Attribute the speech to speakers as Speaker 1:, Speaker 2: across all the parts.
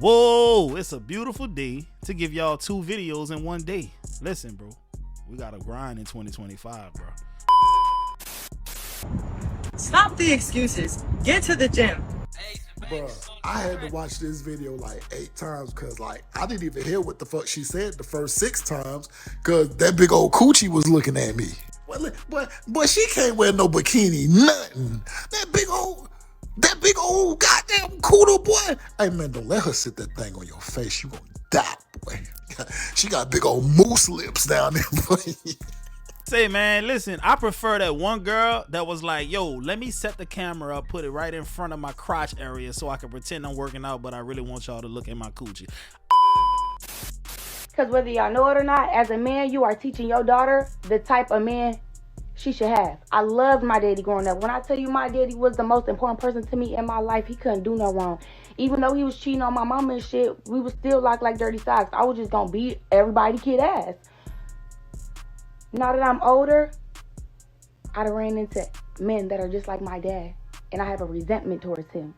Speaker 1: Whoa, it's a beautiful day to give y'all 2 videos in one day. Listen, bro, we gotta grind in 2025, bro.
Speaker 2: Stop the excuses. Get to the gym.
Speaker 3: Bruh, I had to watch this video like 8 times because like I didn't even hear what the fuck she said the first 6 times because that big old coochie was looking at me. But she can't wear no bikini, nothing. That big old goddamn cooter, boy. Hey man, don't let her sit that thing on your face. You gonna die, boy. She got big old moose lips down there, boy.
Speaker 1: Say, man, listen, I prefer that one girl that was like, yo, let me set the camera up, put it right in front of my crotch area so I can pretend I'm working out, but I really want y'all to look at my coochie.
Speaker 4: Because whether y'all know it or not, as a man, you are teaching your daughter the type of man she should have. I loved my daddy growing up. When I tell you my daddy was the most important person to me in my life, he couldn't do no wrong. Even though he was cheating on my mama and shit, we was still like dirty socks. I was just gonna beat everybody kid ass. Now that I'm older, I done ran into men that are just like my dad, and I have a resentment towards him.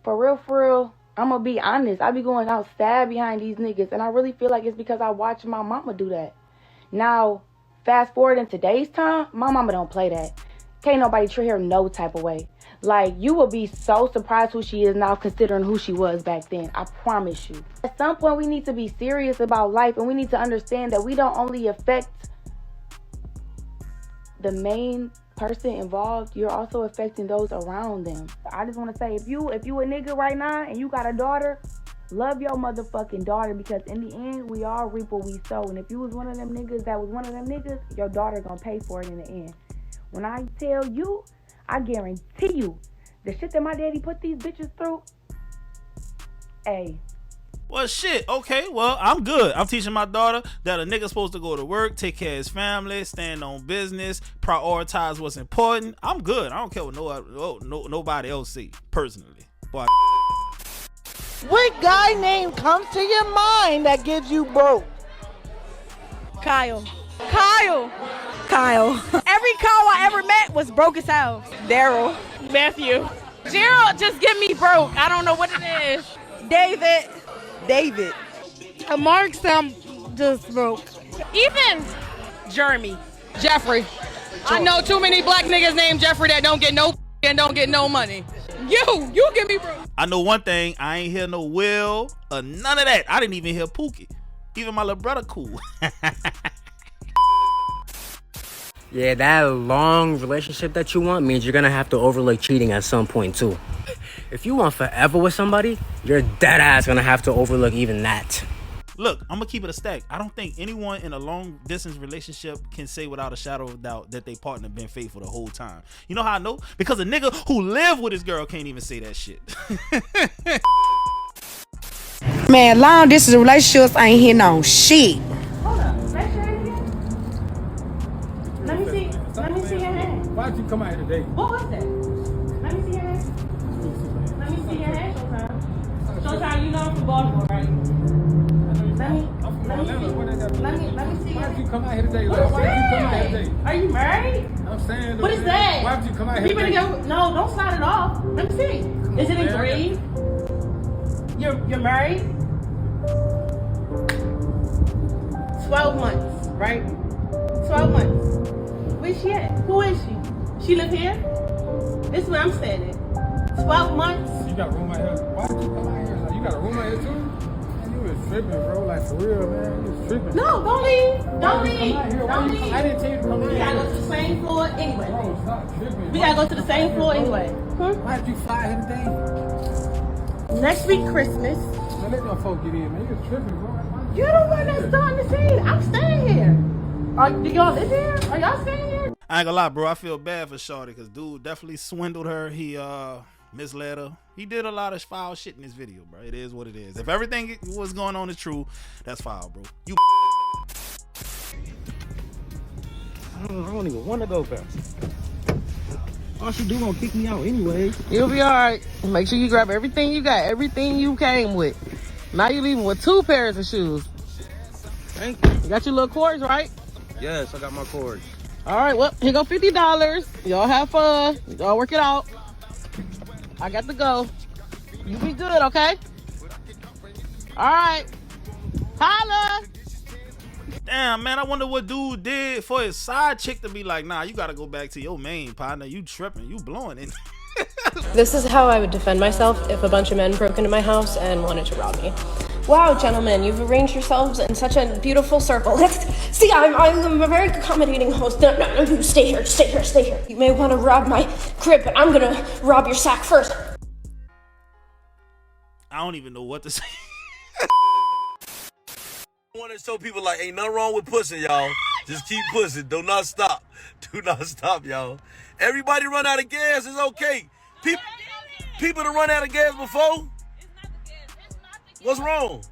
Speaker 4: For real, I'm gonna be honest. I be going out sad behind these niggas, and I really feel like it's because I watched my mama do that. Now, fast forward in today's time, my mama don't play that. Can't nobody treat her no type of way. Like, you will be so surprised who she is now considering who she was back then. I promise you. At some point, we need to be serious about life, and we need to understand that we don't only affect the main person involved, you're also affecting those around them. I just want to say, if you a nigga right now and you got a daughter, love your motherfucking daughter, because in the end, we all reap what we sow. And if you was one of them niggas that was one of them niggas, your daughter gonna pay for it in the end. When I tell you, I guarantee you, the shit that my daddy put these bitches through, hey.
Speaker 1: Well, shit, okay, well, I'm good. I'm teaching my daughter that a nigga's supposed to go to work, take care of his family, stand on business, prioritize what's important. I'm good. I don't care what nobody else see, personally. Boy,
Speaker 5: what guy name comes to your mind that gives you broke?
Speaker 6: Kyle. Every Kyle I ever met was broke as hell. Daryl. Matthew. Gerald just give me broke. I don't know what it is. David. Mark's just broke. Even Jeremy. Jeffrey. I know too many black niggas named Jeffrey that don't get no and don't get no money. You give me broke.
Speaker 1: I know one thing. I ain't hear no Will or none of that. I didn't even hear Pookie. Even my little brother cool.
Speaker 7: Yeah, that long relationship that you want means you're gonna have to overlook cheating at some point too. If you want forever with somebody, you're dead ass gonna have to overlook even that.
Speaker 1: Look, I'm gonna keep it a stack. I don't think anyone in a long distance relationship can say without a shadow of doubt that their partner been faithful the whole time. You know how I know? Because a nigga who live with his girl can't even say that shit.
Speaker 5: Man, long distance relationships ain't hitting on shit.
Speaker 4: Hold up. Let me see your hand.
Speaker 8: Why'd you come out here today?
Speaker 4: What was that? Let me see your hand. Let me see your hand, Showtime. Showtime, you know I'm from Baltimore, right? Let me see.
Speaker 8: Why'd you come out here today? Why'd you come out here today?
Speaker 4: Are you married?
Speaker 8: I'm saying.
Speaker 4: What is that?
Speaker 8: Why'd you come out here today?
Speaker 4: No, don't slide it off. Let me see. Is it engraved? You're married? 12 months, right? 12 months. Where's she at? Who is she? She live here? This is where I'm staying at. 12 months.
Speaker 8: You got a room out here? Why did you come out here? Like, you got a room out here too? Man, you was tripping, bro. Like, for real, man. You was tripping.
Speaker 4: No, don't leave. Don't leave. Don't leave.
Speaker 8: I didn't tell you to come in.
Speaker 4: We gotta go to the same floor anyway.
Speaker 8: Bro, stop tripping.
Speaker 4: We gotta go to the same floor anyway.
Speaker 8: Why did you fly here today?
Speaker 4: Next week, Christmas.
Speaker 8: Man, let them folk get in, man. You was tripping, bro.
Speaker 4: You're the one that's starting to see it. I'm staying here. Do y'all live here? Are y'all staying here?
Speaker 1: I ain't gonna lie, bro. I feel bad for Shorty because dude definitely swindled her. He misled her. He did a lot of foul shit in this video, bro. It is what it is. If everything was going on is true, that's foul, bro. You.
Speaker 7: I don't even want to go fast. All she do gonna kick me out anyway.
Speaker 5: You'll be alright. Make sure you grab everything you got, everything you came with. Now you leaving with 2 pairs of shoes.
Speaker 7: Thank you.
Speaker 5: You got your little cords, right?
Speaker 7: Yes, I got my cords.
Speaker 5: All right, well, here go $50. Y'all have fun. Y'all work it out. I got to go. You be good, okay? All right. Holla.
Speaker 1: Damn, man, I wonder what dude did for his side chick to be like, nah, you gotta go back to your main partner. You tripping, you blowing it.
Speaker 9: This is how I would defend myself if a bunch of men broke into my house and wanted to rob me. Wow, gentlemen, you've arranged yourselves in such a beautiful circle. See, I'm a very accommodating host. No, you stay here. You may want to rob my crib, but I'm gonna rob your sack first.
Speaker 1: I don't even know what to say.
Speaker 10: I want to show people like ain't nothing wrong with pussy, y'all. Just keep pushing. Do not stop. Do not stop, y'all. Everybody run out of gas. It's okay. People that run out of gas before. What's wrong?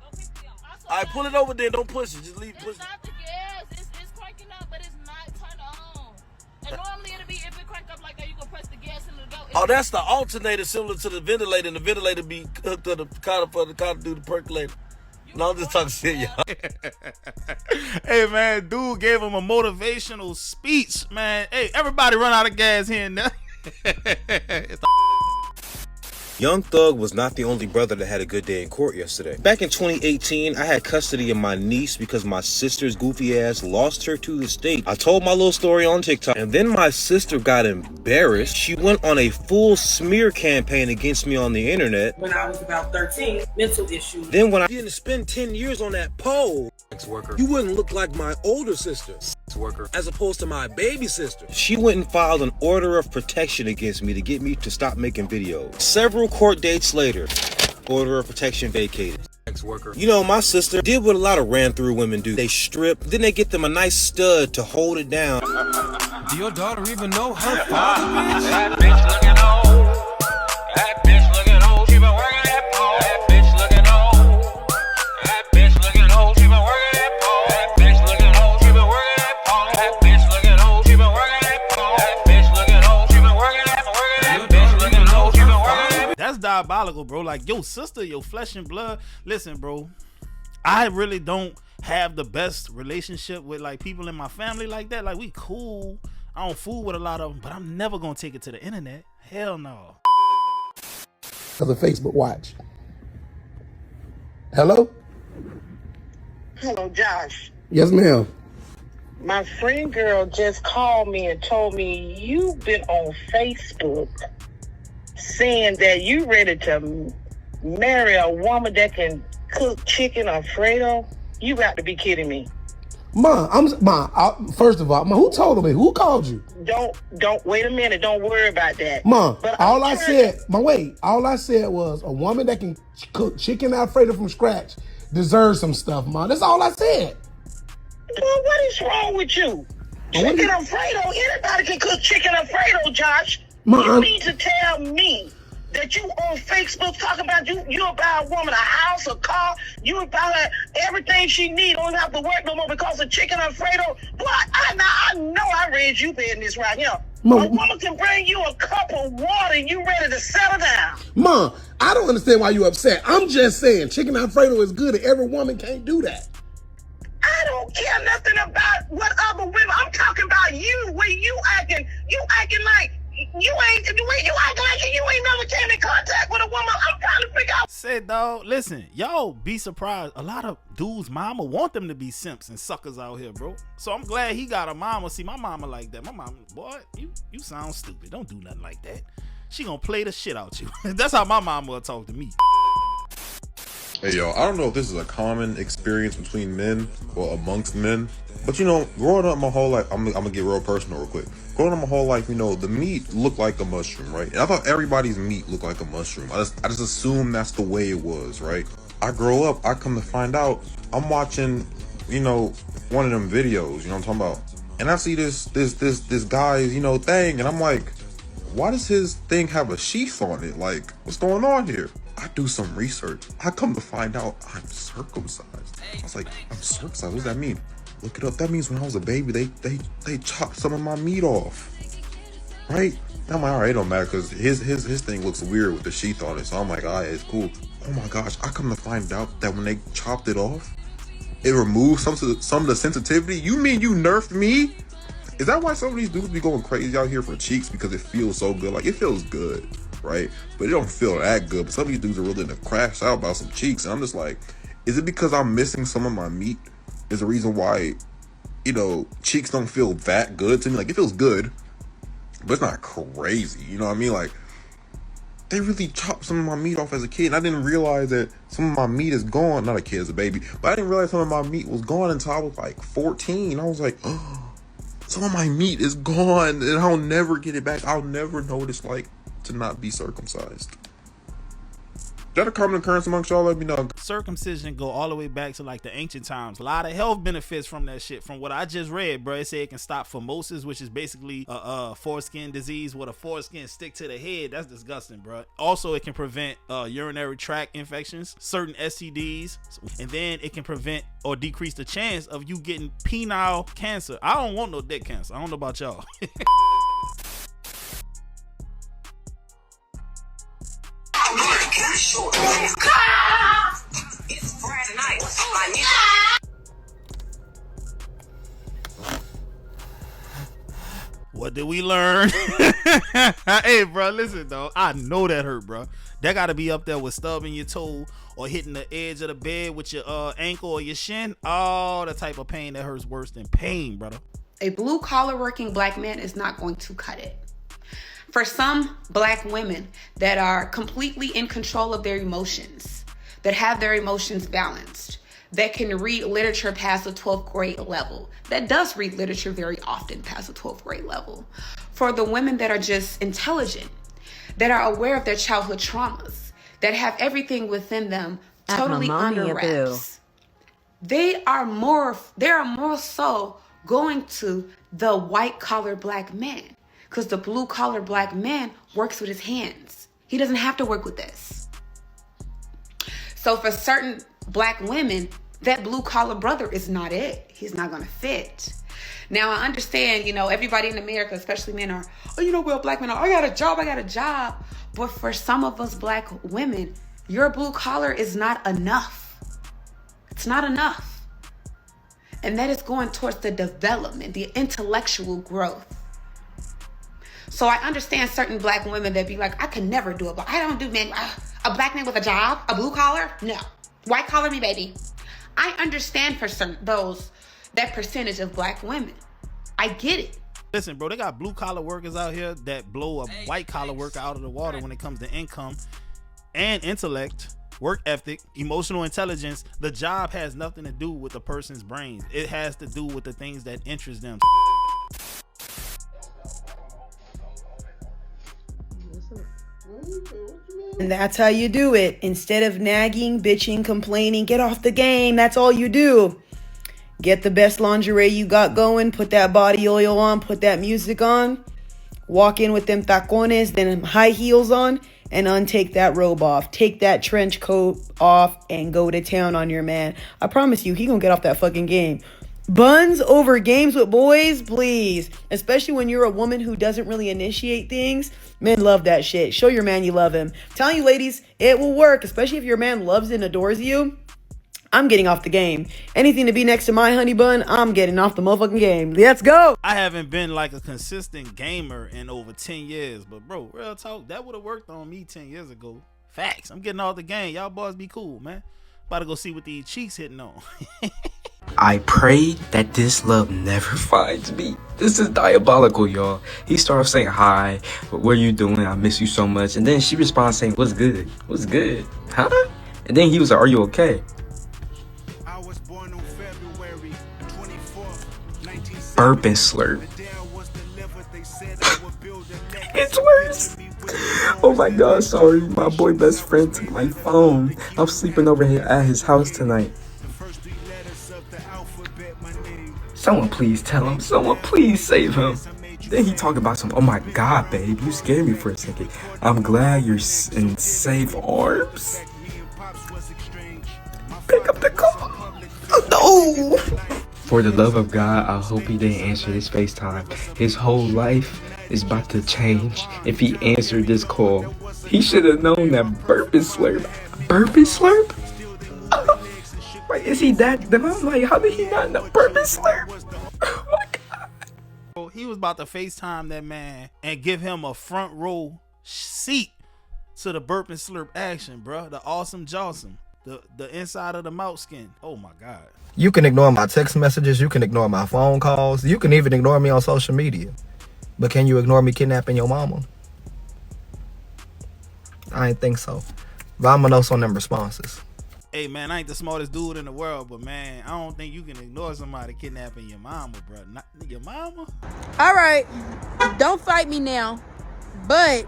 Speaker 10: All right, pull it over there. Don't push it. Just leave push it.
Speaker 11: It's not the gas. It's cranking up, but it's not turned on. And normally it'll be if it crank up like that, you can press the gas and it'll go.
Speaker 10: Oh, that's the alternator similar to the ventilator, and the ventilator be hooked to the car for the car to do the percolator. No, I'm just talking shit, y'all.
Speaker 1: Hey, man, dude gave him a motivational speech, man. Hey, everybody run out of gas here and there.
Speaker 10: Young Thug was not the only brother that had a good day in court yesterday. Back in 2018, I had custody of my niece because my sister's goofy ass lost her to the state. I told my little story on TikTok, and then my sister got embarrassed. She went on a full smear campaign against me on the internet.
Speaker 2: When I was about 13, mental issues.
Speaker 10: Then when I didn't spend 10 years on that pole, you wouldn't look like my older sister, as opposed to my baby sister. She went and filed an order of protection against me to get me to stop making videos. Several court dates later, order of protection vacated. You know, my sister did what a lot of ran-through women do. They strip, then they get them a nice stud to hold it down.
Speaker 12: Do your daughter even know her father, bitch?
Speaker 13: That bitch looking old. That bitch looking old. She been working that pole. That bitch looking old. That bitch looking old. She been working that pole. That bitch looking old. She been working that pole. That bitch looking old. She been working that pole. That bitch looking old. She been working that pole. That bitch looking old. She been working that.
Speaker 1: That's diabolical, bro. Like, yo, sister, your flesh and blood. Listen, bro, I really don't have the best relationship with like people in my family like that. Like, we cool. I don't fool with a lot of them, but I'm never gonna take it to the internet. Hell no.
Speaker 3: Of the Facebook watch. Hello?
Speaker 14: Hello, Josh.
Speaker 3: Yes, ma'am.
Speaker 14: My friend girl just called me and told me you've been on Facebook saying that you ready to marry a woman that can cook chicken Alfredo. You got to be kidding me.
Speaker 3: First of all, who told me? Who called you?
Speaker 14: Don't wait a minute. Don't worry about that.
Speaker 3: But all I said was a woman that can cook chicken Alfredo from scratch deserves some stuff, That's all I said.
Speaker 14: Well, what is wrong with you? Chicken Alfredo, anybody can cook chicken Alfredo, Josh. You need to tell me that you on Facebook talking about you about a woman, a house, a car, you about her everything she need, don't have to work no more because of chicken Alfredo. Boy, I know I read you business right here. A woman can bring you a cup of water and you ready to settle down.
Speaker 3: Mom, I don't understand why you upset. I'm just saying chicken Alfredo is good and every woman can't do that.
Speaker 14: I don't care nothing about what other women. I'm talking about you. When you acting like you ain't acting like you ain't never came in contact with a woman. I'm trying to figure out.
Speaker 1: Say, dog, listen, y'all be surprised. A lot of dudes' mama want them to be simps and suckers out here, bro. So I'm glad he got a mama. See, my mama like that. My mama, boy, you sound stupid. Don't do nothing like that. She gonna play the shit out you. That's how my mama will talk to me.
Speaker 15: Hey, yo, I don't know if this is a common experience between men or amongst men, but you know, growing up my whole life, I'm gonna get real personal real quick. Growing up my whole life, you know, the meat looked like a mushroom, right? And I thought everybody's meat looked like a mushroom. I just assumed that's the way it was, right? I grow up, I come to find out, I'm watching, you know, one of them videos, you know what I'm talking about? And I see this guy's, you know, thing, and I'm like, why does his thing have a sheath on it? Like, what's going on here? I do some research. I come to find out I'm circumcised. I was like, I'm circumcised? What does that mean? Look it up. That means when I was a baby, they chopped some of my meat off. Right? And I'm like, all right, it don't matter because his thing looks weird with the sheath on it. So I'm like, all right, it's cool. Oh my gosh, I come to find out that when they chopped it off, it removed some of the sensitivity. You mean you nerfed me? Is that why some of these dudes be going crazy out here for cheeks? Because it feels so good. Like, it feels good. right? But it don't feel that good. But some of these dudes are willing to crash out about some cheeks. And I'm just like, is it because I'm missing some of my meat is the reason why, you know, cheeks don't feel that good to me? Like, it feels good, but it's not crazy. You know what I mean? Like, they really chopped some of my meat off as a kid, and I didn't realize that some of my meat is gone. Not a kid, as a baby, but I didn't realize some of my meat was gone until I was like 14. I was like, oh, some of my meat is gone, and I'll never get it back. I'll never know what it's like to not be circumcised. Is that a common occurrence amongst y'all? Let me know.
Speaker 1: Circumcision go all the way back to like the ancient times. A lot of health benefits from that shit. From what I just read, bro, it said it can stop phimosis, which is basically a foreskin disease where the foreskin stick to the head. That's disgusting, bro. Also, it can prevent urinary tract infections, certain STDs, and then it can prevent or decrease the chance of you getting penile cancer. I don't want no dick cancer. I don't know about y'all. What did we learn? Hey, bro, listen, though. I know that hurt, bro. That got to be up there with stubbing your toe or hitting the edge of the bed with your ankle or your shin. Oh, the type of pain that hurts worse than pain, brother.
Speaker 16: A blue collar working black man is not going to cut it. For some black women that are completely in control of their emotions, that have their emotions balanced, that can read literature past the 12th grade level, that does read literature very often past the 12th grade level. For the women that are just intelligent, that are aware of their childhood traumas, that have everything within them totally under wraps, they are more so going to the white collar black man. Because the blue collar black man works with his hands. He doesn't have to work with this. So for certain black women, that blue collar brother is not it. He's not going to fit. Now I understand, you know, everybody in America, especially men are, oh, you know, well, black men are, I got a job. But for some of us black women, your blue collar is not enough. It's not enough. And that is going towards the development, the intellectual growth. So I understand certain black women that be like, I can never do it. I don't do men. A black man with a job, a blue collar? No. White collar me, baby. I understand for certain that percentage of black women. I get it.
Speaker 1: Listen, bro, they got blue collar workers out here that blow a white collar worker out of the water when it comes to income and intellect, work ethic, emotional intelligence. The job has nothing to do with the person's brains. It has to do with the things that interest them.
Speaker 17: And that's how you do it. Instead of nagging, bitching, complaining, get off the game. That's all you do. Get the best lingerie you got going. Put that body oil on. Put that music on. Walk in with them tacones, then high heels on, and untake that robe off. Take that trench coat off and go to town on your man. I promise you, he gonna get off that fucking game. Buns over games with boys, please. Especially when you're a woman who doesn't really initiate things. Men love that shit. Show your man you love him. I'm telling you, ladies, it will work. Especially if your man loves and adores you. I'm getting off the game. Anything to be next to my honey bun, I'm getting off the motherfucking game. Let's go.
Speaker 1: I haven't been like a consistent gamer in over 10 years. But bro, real talk, that would have worked on me 10 years ago. Facts. I'm getting off the game. Y'all boys be cool, man. About to go see what these cheeks hitting on.
Speaker 18: I pray that this love never finds me. This is diabolical, y'all. He starts saying, hi, what are you doing? I miss you so much. And then she responds saying, what's good? What's good? Huh? And then he was like, are you okay? Burp and slurp. It's worse. Oh my god, sorry. My boy best friend took my phone. I'm sleeping over here at his house tonight. Someone please tell him. Someone please save him. Then he talk about some, oh my god, babe, you scared me for a second. I'm glad you're in safe arms. Pick up the call. Oh, no. For the love of God, I hope he didn't answer this FaceTime. His whole life is about to change if he answered this call. He should have known that burp and slurp. Burp and slurp? Like, is he that dumb? Like, how did he not know burp and slurp? Oh my God.
Speaker 1: He was about to FaceTime that man and give him a front row seat to the burp and slurp action, bro. The awesome jawsome. The inside of the mouth skin. Oh my God.
Speaker 19: You can ignore my text messages. You can ignore my phone calls. You can even ignore me on social media. But can you ignore me kidnapping your mama? I ain't think so. Vamonos on them responses.
Speaker 1: Hey man, I ain't the smartest dude in the world, but man, I don't think you can ignore somebody kidnapping your mama, bro. Not your mama.
Speaker 6: All right, don't fight me now. But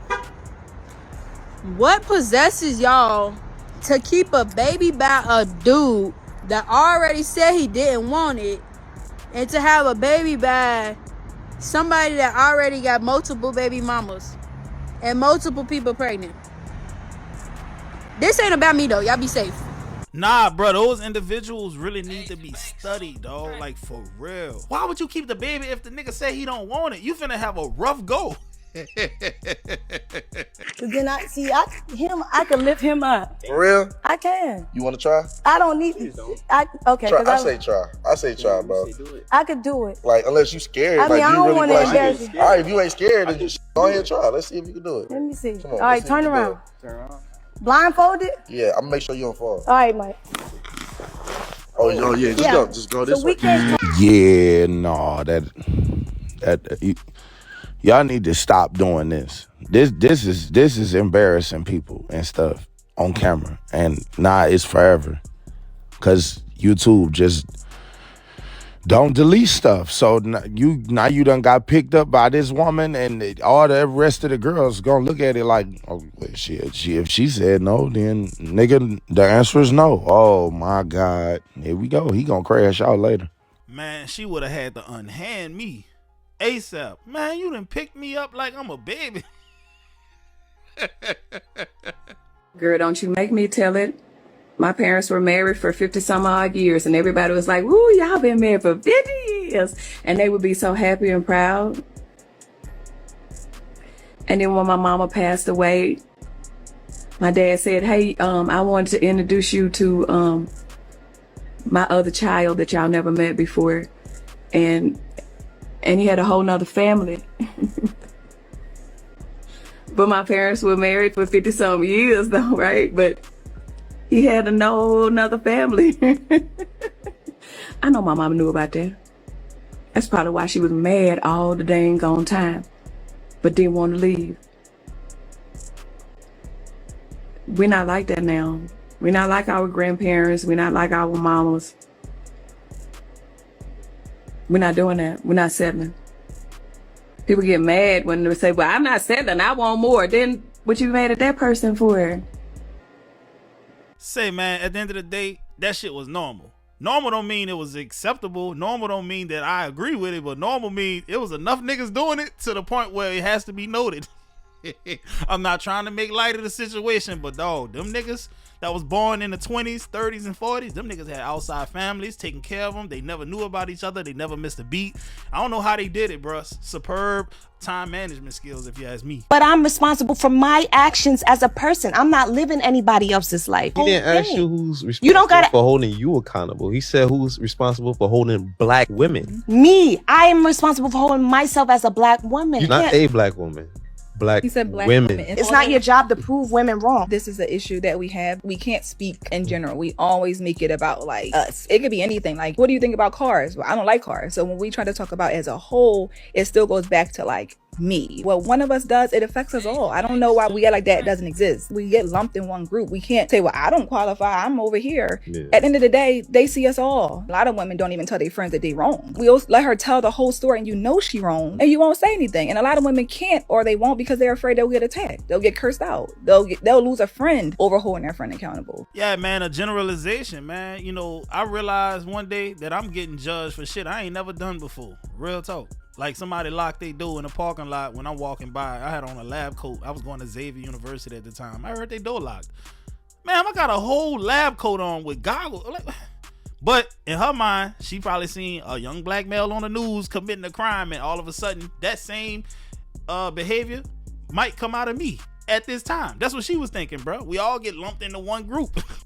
Speaker 6: what possesses y'all to keep a baby by a dude that already said he didn't want it, and to have a baby by somebody that already got multiple baby mamas and multiple people pregnant? This ain't about me though. Y'all be safe.
Speaker 1: Nah, bro, those individuals really need to be studied, dog. Like, for real. Why would you keep the baby if the nigga say he don't want it? You finna have a rough go.
Speaker 20: Cause then I can lift him up.
Speaker 21: For real?
Speaker 20: I can.
Speaker 21: You want to try?
Speaker 20: I don't need. Okay.
Speaker 21: Try. I say try, bro.
Speaker 20: I could do it.
Speaker 21: Like, unless you scared.
Speaker 20: I mean,
Speaker 21: like,
Speaker 20: I
Speaker 21: you
Speaker 20: don't
Speaker 21: really
Speaker 20: want to embarrass you.
Speaker 21: All right, if you ain't scared, then just go ahead and try. Let's see if you can do it.
Speaker 20: Let me see.
Speaker 21: Come on,
Speaker 20: all right, turn around. Blindfolded?
Speaker 21: Yeah, I'm gonna make sure you don't fall.
Speaker 20: All right, Mike.
Speaker 21: Oh yeah, just go. Just go this way.
Speaker 22: Yeah, no, y'all need to stop doing this. This is embarrassing people and stuff on camera, and it's forever. Cause YouTube just don't delete stuff. So now you done got picked up by this woman, and all the rest of the girls gonna look at it like, oh, if she said no, then nigga, the answer is no. Oh my God, here we go. He gonna crash out later.
Speaker 1: Man, she would have had to unhand me ASAP. Man, you done picked me up like I'm a baby.
Speaker 23: Girl, don't you make me tell it. My parents were married for 50 some odd years, and everybody was like, woo, y'all been married for 50 years. And they would be so happy and proud. And then when my mama passed away, my dad said, hey, I wanted to introduce you to my other child that y'all never met before. And he had a whole nother family. But my parents were married for 50 some years though, right? But he had another family. I know my mama knew about that. That's probably why she was mad all the dang gone time, but didn't want to leave. We're not like that now. We're not like our grandparents. We're not like our mamas. We're not doing that. We're not settling. People get mad when they say, well, I'm not settling. I want more. Then what you mad at that person for?
Speaker 1: Say, man, at the end of the day, that shit was normal. Normal don't mean it was acceptable. Normal don't mean that I agree with it, but normal mean it was enough niggas doing it to the point where it has to be noted. I'm not trying to make light of the situation, but dog, them niggas that was born in the 20s, 30s, and 40s, them niggas had outside families taking care of them. They never knew about each other. They never missed a beat. I don't know how they did it, bruh. Superb time management skills, if you ask me.
Speaker 24: But I'm responsible for my actions as a person. I'm not living anybody else's life.
Speaker 25: He didn't ask you who's responsible for holding you accountable. He said who's responsible for holding black women.
Speaker 24: Me. I am responsible for holding myself as a black woman.
Speaker 25: You're not a black woman. Black,
Speaker 26: he said black
Speaker 25: women.
Speaker 24: It's not your job to prove women wrong.
Speaker 26: This is an issue that we have. We can't speak in general. We always make it about like us. It could be anything. Like, what do you think about cars? Well, I don't like cars. So when we try to talk about as a whole, it still goes back to like me. What one of us does, it affects us all. I don't know why we get like that doesn't exist. We get lumped in one group. We can't say, well, I don't qualify. I'm over here. Yeah. At the end of the day, they see us all. A lot of women don't even tell their friends that they wrong. We always let her tell the whole story and you know she wrong and you won't say anything. And a lot of women can't or they won't because they're afraid they'll get attacked. They'll get cursed out. They'll lose a friend over holding their friend accountable.
Speaker 1: Yeah, man, a generalization, man. You know, I realized one day that I'm getting judged for shit I ain't never done before. Real talk. Like somebody locked their door in the parking lot when I'm walking by. I had on a lab coat. I was going to Xavier University at the time. I heard their door locked. Man, I got a whole lab coat on with goggles. But in her mind, she probably seen a young black male on the news committing a crime, and all of a sudden that same behavior might come out of me at this time. That's what she was thinking, bro. We all get lumped into one group.